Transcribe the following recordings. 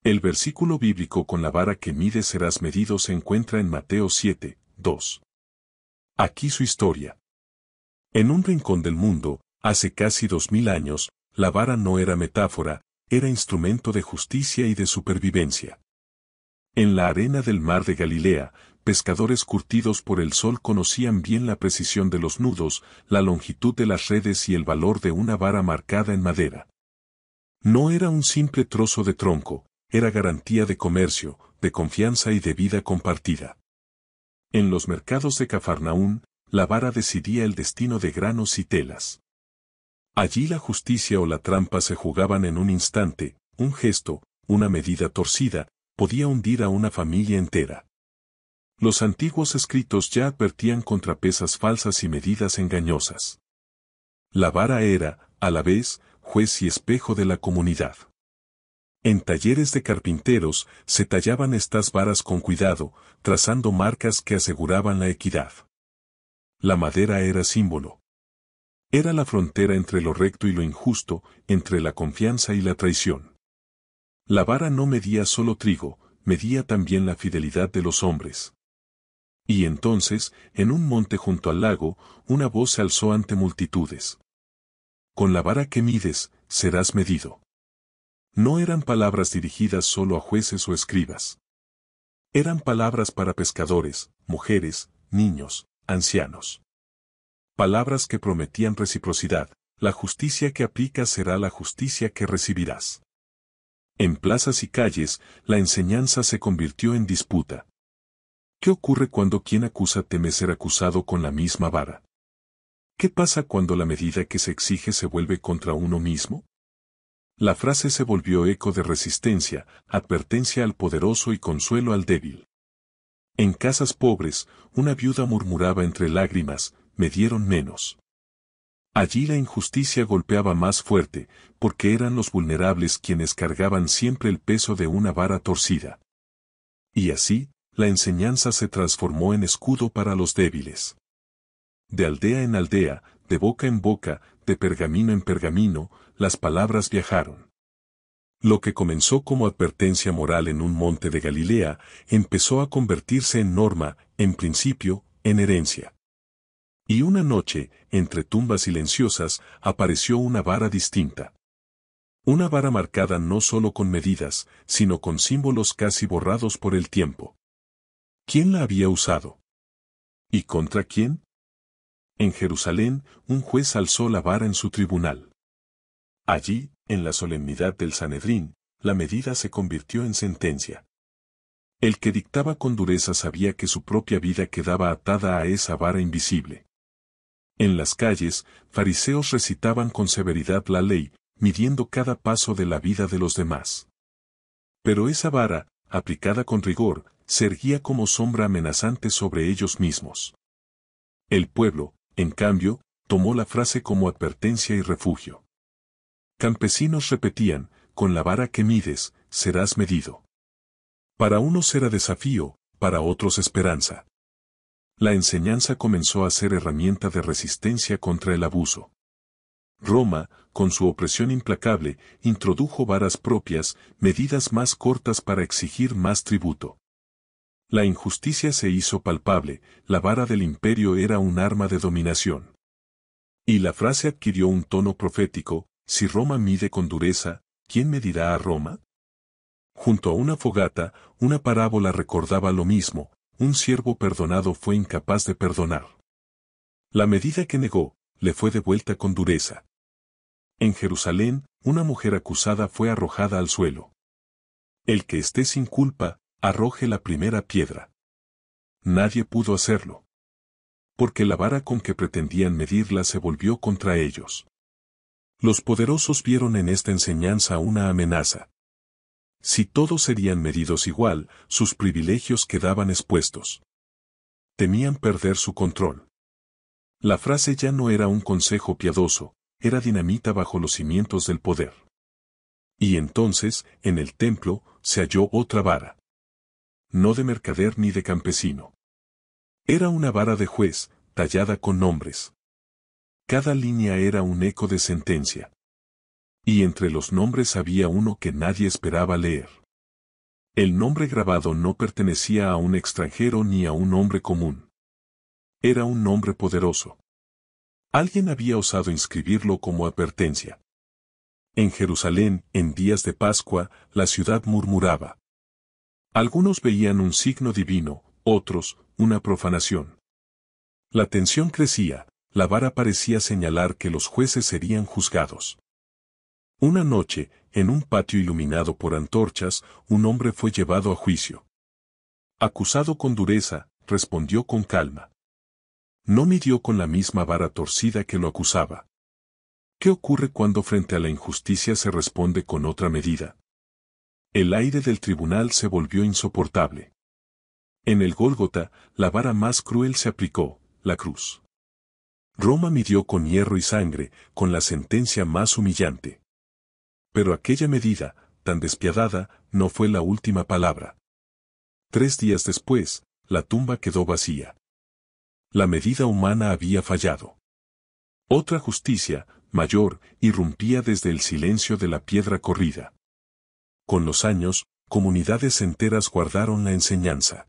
El versículo bíblico con la vara que mides serás medido se encuentra en Mateo 7, 2. Aquí su historia. En un rincón del mundo, hace casi 2000 años, la vara no era metáfora, era instrumento de justicia y de supervivencia. En la arena del mar de Galilea, pescadores curtidos por el sol conocían bien la precisión de los nudos, la longitud de las redes y el valor de una vara marcada en madera. No era un simple trozo de tronco, era garantía de comercio, de confianza y de vida compartida. En los mercados de Cafarnaún, la vara decidía el destino de granos y telas. Allí la justicia o la trampa se jugaban en un instante, un gesto, una medida torcida, podía hundir a una familia entera. Los antiguos escritos ya advertían contra pesas falsas y medidas engañosas. La vara era, a la vez, juez y espejo de la comunidad. En talleres de carpinteros se tallaban estas varas con cuidado, trazando marcas que aseguraban la equidad. La madera era símbolo. Era la frontera entre lo recto y lo injusto, entre la confianza y la traición. La vara no medía solo trigo, medía también la fidelidad de los hombres. Y entonces, en un monte junto al lago, una voz se alzó ante multitudes. Con la vara que mides, serás medido. No eran palabras dirigidas solo a jueces o escribas. Eran palabras para pescadores, mujeres, niños, ancianos. Palabras que prometían reciprocidad, la justicia que aplicas será la justicia que recibirás. En plazas y calles, la enseñanza se convirtió en disputa. ¿Qué ocurre cuando quien acusa teme ser acusado con la misma vara? ¿Qué pasa cuando la medida que se exige se vuelve contra uno mismo? La frase se volvió eco de resistencia, advertencia al poderoso y consuelo al débil. En casas pobres, una viuda murmuraba entre lágrimas, me dieron menos. Allí la injusticia golpeaba más fuerte, porque eran los vulnerables quienes cargaban siempre el peso de una vara torcida. Y así, la enseñanza se transformó en escudo para los débiles. De aldea en aldea, de boca en boca, de pergamino en pergamino, las palabras viajaron. Lo que comenzó como advertencia moral en un monte de Galilea, empezó a convertirse en norma, en principio, en herencia. Y una noche, entre tumbas silenciosas, apareció una vara distinta. Una vara marcada no solo con medidas, sino con símbolos casi borrados por el tiempo. ¿Quién la había usado? ¿Y contra quién? En Jerusalén, un juez alzó la vara en su tribunal. Allí, en la solemnidad del Sanedrín, la medida se convirtió en sentencia. El que dictaba con dureza sabía que su propia vida quedaba atada a esa vara invisible. En las calles, fariseos recitaban con severidad la ley, midiendo cada paso de la vida de los demás. Pero esa vara, aplicada con rigor, se erguía como sombra amenazante sobre ellos mismos. El pueblo, en cambio, tomó la frase como advertencia y refugio. Campesinos repetían, con la vara que mides, serás medido. Para unos era desafío, para otros esperanza. La enseñanza comenzó a ser herramienta de resistencia contra el abuso. Roma, con su opresión implacable, introdujo varas propias, medidas más cortas para exigir más tributo. La injusticia se hizo palpable, la vara del imperio era un arma de dominación. Y la frase adquirió un tono profético, si Roma mide con dureza, ¿quién medirá a Roma? Junto a una fogata, una parábola recordaba lo mismo, un siervo perdonado fue incapaz de perdonar. La medida que negó, le fue devuelta con dureza. En Jerusalén, una mujer acusada fue arrojada al suelo. El que esté sin culpa, arroje la primera piedra. Nadie pudo hacerlo. Porque la vara con que pretendían medirla se volvió contra ellos. Los poderosos vieron en esta enseñanza una amenaza. Si todos serían medidos igual, sus privilegios quedaban expuestos. Temían perder su control. La frase ya no era un consejo piadoso, era dinamita bajo los cimientos del poder. Y entonces, en el templo, se halló otra vara. No de mercader ni de campesino. Era una vara de juez, tallada con nombres. Cada línea era un eco de sentencia. Y entre los nombres había uno que nadie esperaba leer. El nombre grabado no pertenecía a un extranjero ni a un hombre común. Era un nombre poderoso. Alguien había osado inscribirlo como advertencia. En Jerusalén, en días de Pascua, la ciudad murmuraba. Algunos veían un signo divino, otros, una profanación. La tensión crecía, la vara parecía señalar que los jueces serían juzgados. Una noche, en un patio iluminado por antorchas, un hombre fue llevado a juicio. Acusado con dureza, respondió con calma. No midió con la misma vara torcida que lo acusaba. ¿Qué ocurre cuando frente a la injusticia se responde con otra medida? El aire del tribunal se volvió insoportable. En el Gólgota, la vara más cruel se aplicó, la cruz. Roma midió con hierro y sangre, con la sentencia más humillante. Pero aquella medida, tan despiadada, no fue la última palabra. 3 días después, la tumba quedó vacía. La medida humana había fallado. Otra justicia, mayor, irrumpía desde el silencio de la piedra corrida. Con los años, comunidades enteras guardaron la enseñanza.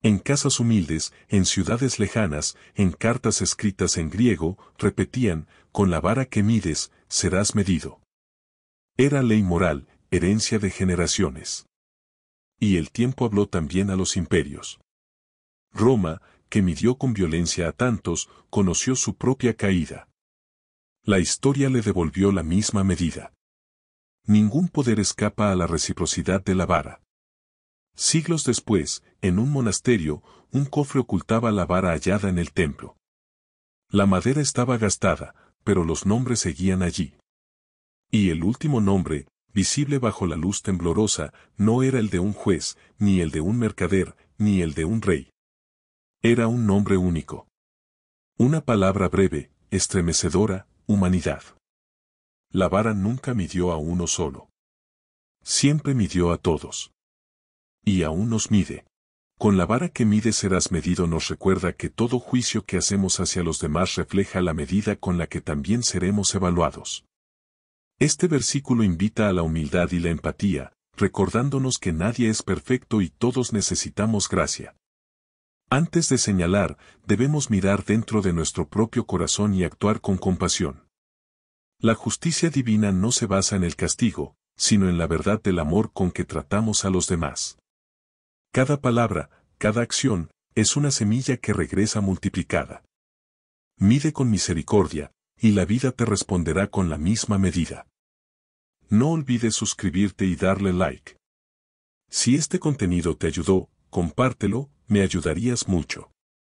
En casas humildes, en ciudades lejanas, en cartas escritas en griego, repetían, con la vara que mides, serás medido. Era ley moral, herencia de generaciones. Y el tiempo habló también a los imperios. Roma, que midió con violencia a tantos, conoció su propia caída. La historia le devolvió la misma medida. Ningún poder escapa a la reciprocidad de la vara. Siglos después, en un monasterio, un cofre ocultaba la vara hallada en el templo. La madera estaba gastada, pero los nombres seguían allí. Y el último nombre, visible bajo la luz temblorosa, no era el de un juez, ni el de un mercader, ni el de un rey. Era un nombre único. Una palabra breve, estremecedora, humanidad. La vara nunca midió a uno solo. Siempre midió a todos. Y aún nos mide. Con la vara que mide serás medido nos recuerda que todo juicio que hacemos hacia los demás refleja la medida con la que también seremos evaluados. Este versículo invita a la humildad y la empatía, recordándonos que nadie es perfecto y todos necesitamos gracia. Antes de señalar, debemos mirar dentro de nuestro propio corazón y actuar con compasión. La justicia divina no se basa en el castigo, sino en la verdad del amor con que tratamos a los demás. Cada palabra, cada acción, es una semilla que regresa multiplicada. Mide con misericordia, y la vida te responderá con la misma medida. No olvides suscribirte y darle like. Si este contenido te ayudó, compártelo, me ayudarías mucho.